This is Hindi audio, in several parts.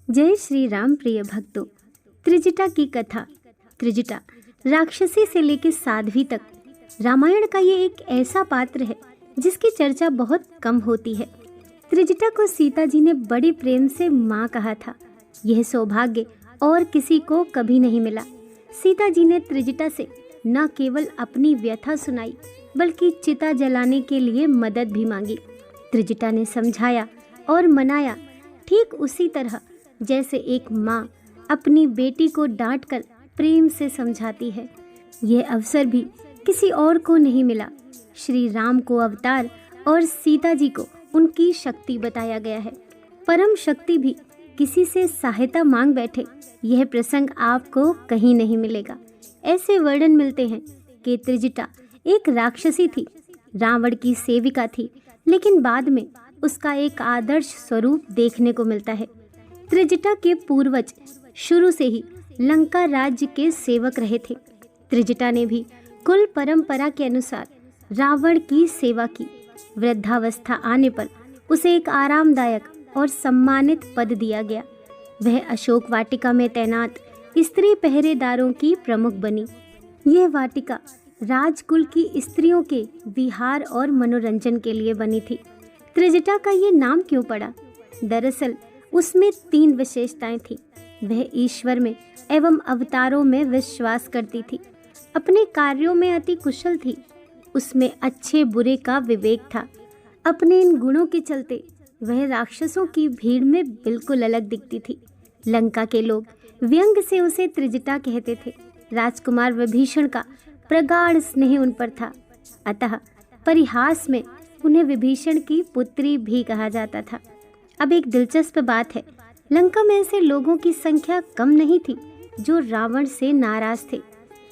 जय श्री राम प्रिय भक्तों। त्रिजटा की कथा। त्रिजटा राक्षसी से लेकर साध्वी तक रामायण का ये एक ऐसा पात्र है जिसकी चर्चा बहुत कम होती है। त्रिजटा को सीता जी ने बड़े प्रेम से माँ कहा था। यह सौभाग्य और किसी को कभी नहीं मिला। सीता जी ने त्रिजटा से न केवल अपनी व्यथा सुनाई बल्कि चिता जलाने के लिए मदद भी मांगी। त्रिजटा ने समझाया और मनाया, ठीक उसी तरह जैसे एक माँ अपनी बेटी को डांटकर प्रेम से समझाती है। यह अवसर भी किसी और को नहीं मिला। श्री राम को अवतार और सीता जी को उनकी शक्ति बताया गया है। परम शक्ति भी किसी से सहायता मांग बैठे, यह प्रसंग आपको कहीं नहीं मिलेगा। ऐसे वर्णन मिलते हैं कि त्रिजटा एक राक्षसी थी, रावण की सेविका थी, लेकिन बाद में उसका एक आदर्श स्वरूप देखने को मिलता है। त्रिजटा के पूर्वज शुरू से ही लंका राज्य के सेवक रहे थे। त्रिजटा ने भी कुल परंपरा के अनुसार रावण की सेवा की। वृद्धावस्था आने पर उसे एक आरामदायक और सम्मानित पद दिया गया। वह अशोक वाटिका में तैनात स्त्री पहरेदारों की प्रमुख बनी। यह वाटिका राजकुल की स्त्रियों के विहार और मनोरंजन के लिए बनी थी। त्रिजटा का ये नाम क्यों पड़ा? दरअसल उसमें 3 विशेषताएं थी। वह ईश्वर में एवं अवतारों में विश्वास करती थी। अपने कार्यों में अति कुशल थी। उसमें अच्छे बुरे का विवेक था। अपने इन गुणों के चलते वह राक्षसों की भीड़ में बिल्कुल अलग दिखती थी। लंका के लोग व्यंग से उसे त्रिजटा कहते थे। राजकुमार विभीषण का प्रगाढ़ स्नेह उन पर था, अतः परिहास में उन्हें विभीषण की पुत्री भी कहा जाता था। अब एक दिलचस्प बात है, लंका में ऐसे लोगों की संख्या कम नहीं थी जो रावण से नाराज थे।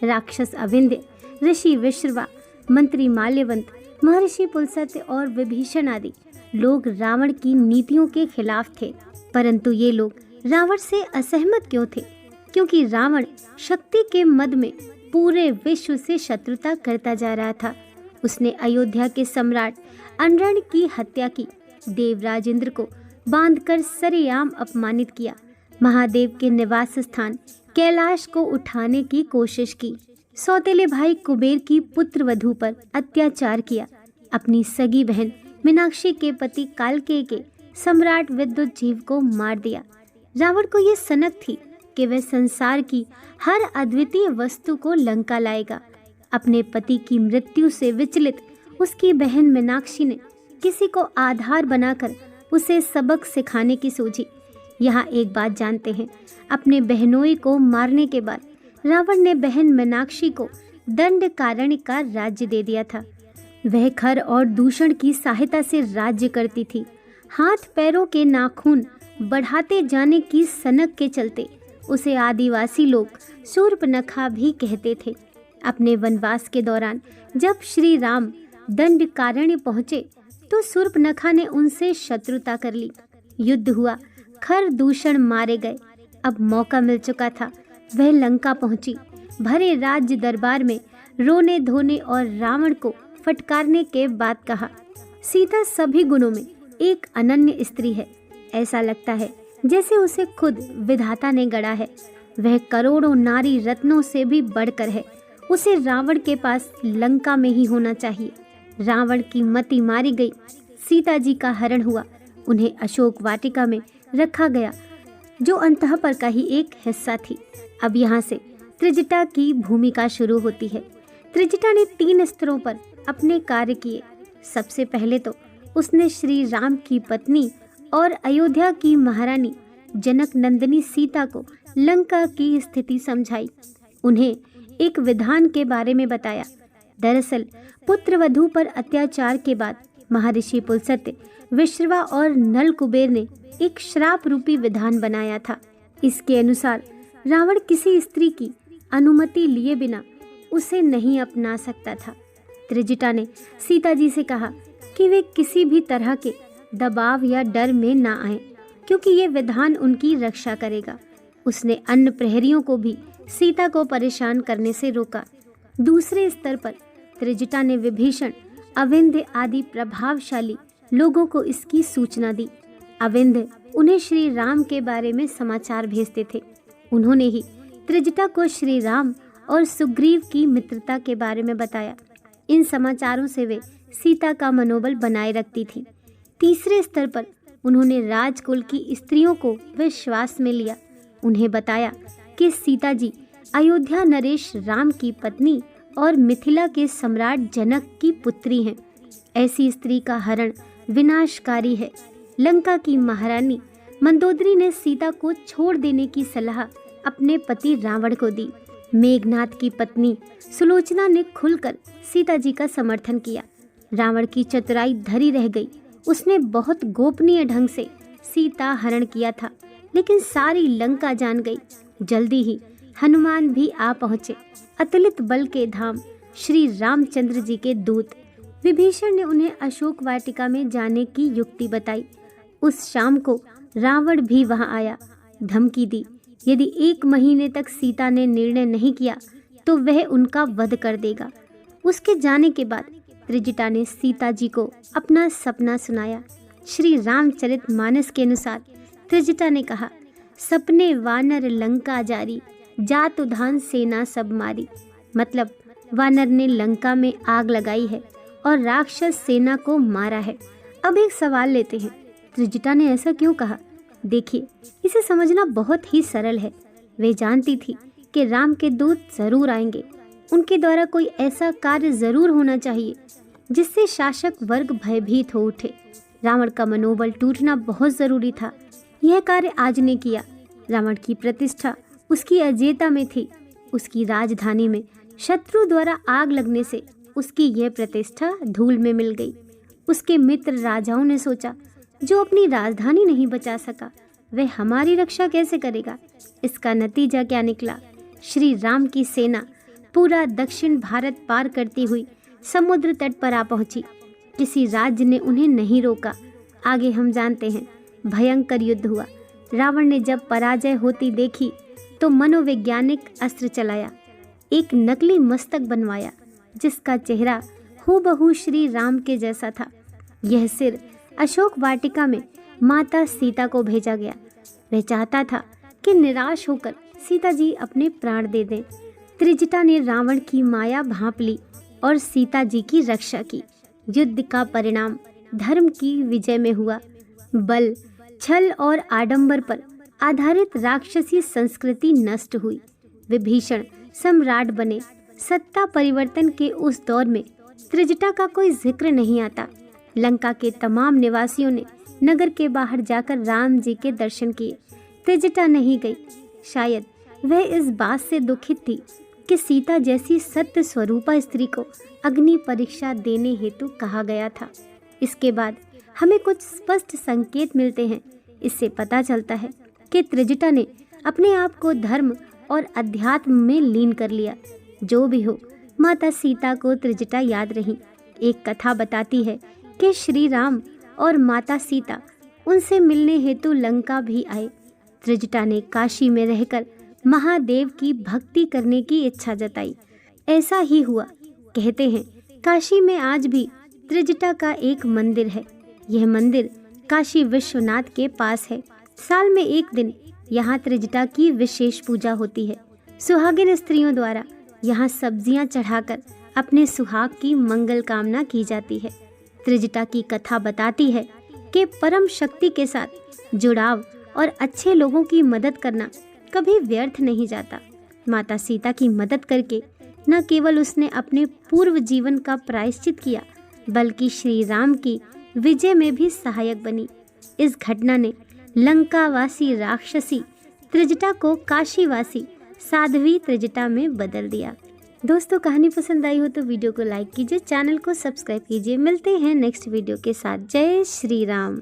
राक्षस अविंध्य, ऋषि विश्रवा, मंत्री माल्यवंत, महर्षि पुलस्त्य और विभीषण आदि लोग रावण की नीतियों के खिलाफ थे। परंतु ये लोग रावण से असहमत क्यों थे? क्योंकि रावण शक्ति के मद में पूरे विश्व से शत्रुता करता जा रहा था। उसने अयोध्या के सम्राट अनरण की हत्या की, देवराज इंद्र को बांधकर सरेआम अपमानित किया, महादेव के निवास स्थान कैलाश को उठाने की कोशिश की, सौतेले भाई कुबेर की पुत्र वधू पर अत्याचार किया, अपनी सगी बहन मीनाक्षी के पति कालकेय के सम्राट विद्युत जीव को मार दिया। रावण को यह सनक थी कि वह संसार की हर अद्वितीय वस्तु को लंका लाएगा। अपने पति की मृत्यु से विचलित उसकी बहन मीनाक्षी ने किसी को आधार बनाकर उसे सबक सिखाने की सोची। यहाँ एक बात जानते हैं, अपने बहनोई को मारने के बाद रावण ने बहन मीनाक्षी को दंडकारण्य का राज्य दे दिया था। वह खर और दूषण की सहायता से राज्य करती थी। हाथ पैरों के नाखून बढ़ाते जाने की सनक के चलते उसे आदिवासी लोग शूर्पणखा भी कहते थे। अपने वनवास के दौरान जब श्री राम दंडकारण्य पहुँचे तो शूर्पणखा ने उनसे शत्रुता कर ली। युद्ध हुआ, खर दूषण मारे गए। अब मौका मिल चुका था। वह लंका पहुंची। भरे राज्य दरबार में रोने धोने और रावण को फटकारने के बाद कहा, सीता सभी गुणों में एक अनन्य स्त्री है। ऐसा लगता है जैसे उसे खुद विधाता ने गढ़ा है। वह करोड़ों नारी रत्नों से भी बढ़कर है। उसे रावण के पास लंका में ही होना चाहिए। रावण की मति मारी गई। सीता जी का हरण हुआ। उन्हें अशोक वाटिका में रखा गया जो अंतःपुर का ही एक हिस्सा थी। अब यहाँ से त्रिजटा की भूमिका शुरू होती है। त्रिजटा ने 3 स्तरों पर अपने कार्य किए। सबसे पहले तो उसने श्री राम की पत्नी और अयोध्या की महारानी जनक नंदिनी सीता को लंका की स्थिति समझाई। उन्हें एक विधान के बारे में बताया। दरअसल पुत्र वधू पर अत्याचार के बाद महर्षि पुलस्त्य, विश्रवा और नल कुबेर ने एक श्राप रूपी विधान बनाया था। इसके अनुसार रावण किसी स्त्री की अनुमति लिए बिना उसे नहीं अपना सकता था। त्रिजटा ने सीता जी से कहा कि वे किसी भी तरह के दबाव या डर में ना आएं, क्योंकि ये विधान उनकी रक्षा करेगा। उसने अन्य प्रहरियों को भी सीता को परेशान करने से रोका। दूसरे स्तर पर त्रिजटा ने विभीषण, अविंध्य आदि प्रभावशाली लोगों को इसकी सूचना दी। अविंध्य उन्हें श्री राम के बारे में समाचार भेजते थे। उन्होंने ही त्रिजटा को श्री राम और सुग्रीव की मित्रता के बारे में बताया। इन समाचारों से वे सीता का मनोबल बनाए रखती थी। तीसरे स्तर पर उन्होंने राजकुल की स्त्रियों को विश्वास में लिया। उन्हें बताया कि सीता जी अयोध्या नरेश राम की पत्नी और मिथिला के सम्राट जनक की पुत्री हैं। ऐसी स्त्री का हरण विनाशकारी है। लंका की महारानी मंदोदरी ने सीता को छोड़ देने की सलाह अपने पति रावण को दी। मेघनाथ की पत्नी सुलोचना ने खुलकर सीता जी का समर्थन किया। रावण की चतुराई धरी रह गई। उसने बहुत गोपनीय ढंग से सीता हरण किया था, लेकिन सारी लंका जान गई। जल्दी ही हनुमान भी आ पहुँचे। अतुलित बल के धाम श्री रामचंद्र जी के दूत। विभीषण ने उन्हें अशोक वाटिका में जाने की युक्ति बताई। उस शाम को रावण भी वहां आया। धमकी दी, यदि 1 महीने तक सीता ने निर्णय नहीं किया तो वह उनका वध कर देगा। उसके जाने के बाद त्रिजटा ने सीता जी को अपना सपना सुनाया। श्री रामचरितमानस के अनुसार त्रिजटा ने कहा, सपने वानर लंका जारी, जात उधान सेना सब मारी। मतलब वानर ने लंका में आग लगाई है और राक्षस सेना को मारा है। अब एक सवाल लेते हैं, त्रिजटा ने ऐसा क्यों कहा? देखिए, इसे समझना बहुत ही सरल है। वे जानती थी कि राम के दूत जरूर आएंगे। उनके द्वारा कोई ऐसा कार्य जरूर होना चाहिए जिससे शासक वर्ग भयभीत हो उठे। रावण का मनोबल टूटना बहुत जरूरी था। यह कार्य आज ने किया। रावण की प्रतिष्ठा उसकी अजेयता में थी। उसकी राजधानी में शत्रु द्वारा आग लगने से उसकी यह प्रतिष्ठा धूल में मिल गई। उसके मित्र राजाओं ने सोचा, जो अपनी राजधानी नहीं बचा सका वह हमारी रक्षा कैसे करेगा। इसका नतीजा क्या निकला? श्री राम की सेना पूरा दक्षिण भारत पार करती हुई समुद्र तट पर आ पहुंची। किसी राज्य ने उन्हें नहीं रोका। आगे हम जानते हैं, भयंकर युद्ध हुआ। रावण ने जब पराजय होती देखी तो मनोवैज्ञानिक अस्त्र चलाया। एक नकली मस्तक बनवाया जिसका चेहरा हूबहू श्री राम के जैसा था। यह सिर अशोक वाटिका में माता सीता को भेजा गया। वह चाहता था कि निराश होकर सीता जी अपने प्राण दे दें। त्रिजटा ने रावण की माया भांप ली और सीता जी की रक्षा की। युद्ध का परिणाम धर्म की विजय में हुआ। बल, छल और आडंबर पर आधारित राक्षसी संस्कृति नष्ट हुई। विभीषण सम्राट बने। सत्ता परिवर्तन के उस दौर में त्रिजटा का कोई जिक्र नहीं आता। लंका के तमाम निवासियों ने नगर के बाहर जाकर राम जी के दर्शन किए। त्रिजटा नहीं गई। शायद वह इस बात से दुखित थी कि सीता जैसी सत्य स्वरूपा स्त्री को अग्नि परीक्षा देने हेतु कहा गया था। इसके बाद हमें कुछ स्पष्ट संकेत मिलते हैं। इससे पता चलता है कि त्रिजटा ने अपने आप को धर्म और अध्यात्म में लीन कर लिया। जो भी हो, माता सीता को त्रिजटा याद रही। एक कथा बताती है कि श्री राम और माता सीता उनसे मिलने हेतु लंका भी आए। त्रिजटा ने काशी में रहकर महादेव की भक्ति करने की इच्छा जताई। ऐसा ही हुआ। कहते हैं काशी में आज भी त्रिजटा का एक मंदिर है। यह मंदिर काशी विश्वनाथ के पास है। साल में एक दिन यहाँ त्रिजटा की विशेष पूजा होती है। सुहागिन स्त्रियों द्वारा यहाँ सब्जियाँ चढ़ाकर अपने सुहाग की मंगल कामना की जाती है। त्रिजटा की कथा बताती है कि परम शक्ति के साथ जुड़ाव और अच्छे लोगों की मदद करना कभी व्यर्थ नहीं जाता। माता सीता की मदद करके न केवल उसने अपने पूर्व जीवन का प्रायश्चित किया, बल्कि श्री राम की विजय में भी सहायक बनी। इस घटना ने लंकावासी राक्षसी त्रिजटा को काशीवासी साध्वी त्रिजटा में बदल दिया। दोस्तों, कहानी पसंद आई हो तो वीडियो को लाइक कीजिए, चैनल को सब्सक्राइब कीजिए। मिलते हैं नेक्स्ट वीडियो के साथ। जय श्री राम।